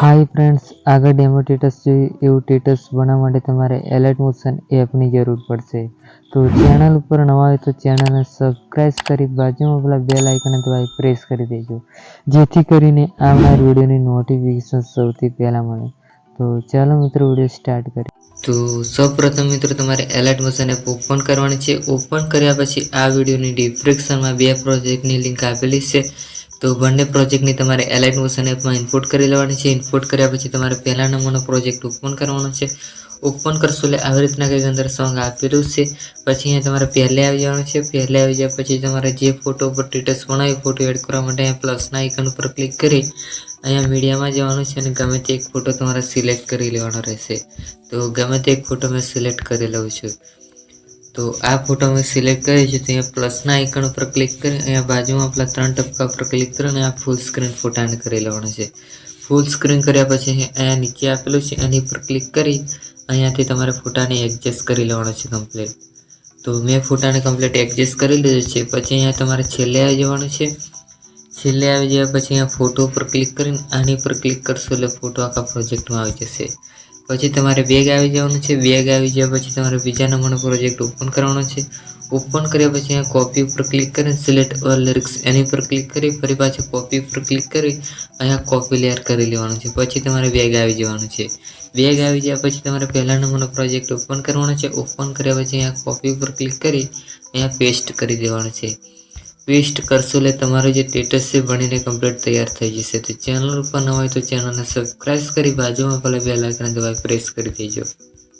Hi friends, आगे demo टेटस જોઈએ એવું ટેટસ બનાવવા માટે તમારે એલાઇટ મોશન એપની જરૂર પડશે। તો ચેનલ ઉપર નવા હોય તો ચેનલને સબસ્ક્રાઇબ કરી બાજુમાં પેલા બેલ આઇકન દબાવી પ્રેસ કરી દેજો, જેથી કરીને આવનાર વિડીયોની નોટિફિકેશન સૌથી પહેલા મળે। તો ચાલો મિત્રો વિડીયો સ્ટાર્ટ કરીએ। તો સૌપ્રથમ મિત્રો તમારે એલાઇટ મોશન એપ ઓપન કરવાની છે। ઓપન કર્યા પછી આ વિડીયોની ડિસ્ક્રિપ્શનમાં બે પ્રોજેક્ટની લિંક આપેલી છે। તો બંને પ્રોજેક્ટની તમારે એલાઇટ મોશન એપમાં ઇમ્પોર્ટ કરી લેવાની છે। ઇમ્પોર્ટ કર્યા પછી તમારે પહેલા નંબરનો પ્રોજેક્ટ ઓપન કરવાનો છે। ઓપન કરશો એટલે આવી રીતના કંઈક અંદર સોંગ આપેલું છે। પછી અહીંયા તમારે પહેલે આવી જવાનું છે। પહેલે આવી ગયા પછી તમારે જે ફોટો ઉપર સ્ટેટસ બનાવી ફોટો એડ કરવા માટે અહીંયા પ્લસના આઇકન ઉપર ક્લિક કરી અહીંયા મીડિયામાં જવાનું છે અને ગમે તે એક ફોટો તમારે સિલેક્ટ કરી લેવાનો રહેશે। તો ગમે તે એક ફોટો મેં સિલેક્ટ કરી લઉં છું। તો આ ફોટો મેં સિલેક્ટ કરી છે, તો અહીંયા પ્લસના આઇકન ઉપર ક્લિક કરી અહીંયા બાજુમાં આપણા 3 ટપકા ઉપર ક્લિક કરી અને આ ફૂલ સ્ક્રીન ફોટાને કરી લેવાનો છે। ફૂલ સ્ક્રીન કર્યા પછી અહીંયા નીચે આપેલું છે એની પર ક્લિક કરી અહીંયાથી તમારે ફોટાને એડજસ્ટ કરી લેવાનો છે કમ્પ્લીટ। તો મેં ફોટાને કમ્પ્લીટ એડજસ્ટ કરી લીધું છે। પછી અહીંયા તમારે છેલ્લે આવી જવાનું છે। છેલ્લે આવી ગયા પછી અહીંયા ફોટો ઉપર ક્લિક કરીને આની પર ક્લિક કરશો એટલે ફોટો આખા પ્રોજેક્ટમાં આવી જશે। પછી તમારે બેગ આવી જવાનું છે। બેગ આવી ગયા પછી તમારે બીજા નંબરનો પ્રોજેક્ટ ઓપન કરવાનો છે। ઓપન કર્યા પછી અહીંયા કોપી ઉપર ક્લિક કરીને સિલેક્ટ ઓલ લિરિક્સ એની પર ક્લિક કરી ફરી પાછું કોપી ઉપર ક્લિક કરી અહીંયા કોપી લેયર કરી લેવાનું છે। પછી તમારે બેગ આવી જવાનું છે। બેગ આવી ગયા પછી તમારે પહેલા નંબરનો પ્રોજેક્ટ ઓપન કરવાનો છે। ઓપન કર્યા પછી અહીંયા કોપી ઉપર ક્લિક કરી અહીંયા પેસ્ટ કરી દેવાનું છે। પેસ્ટ કરશો એટલે તમારું જે સ્ટેટસ છે બનીને કમ્પ્લીટ તૈયાર થઈ જશે। તો ચેનલ ઉપર ન હોય તો ચેનલને સબસ્ક્રાઇબ કરી બાજુમાં પેલા બેલ આઇકન દબાવી પ્રેસ કરી દેજો।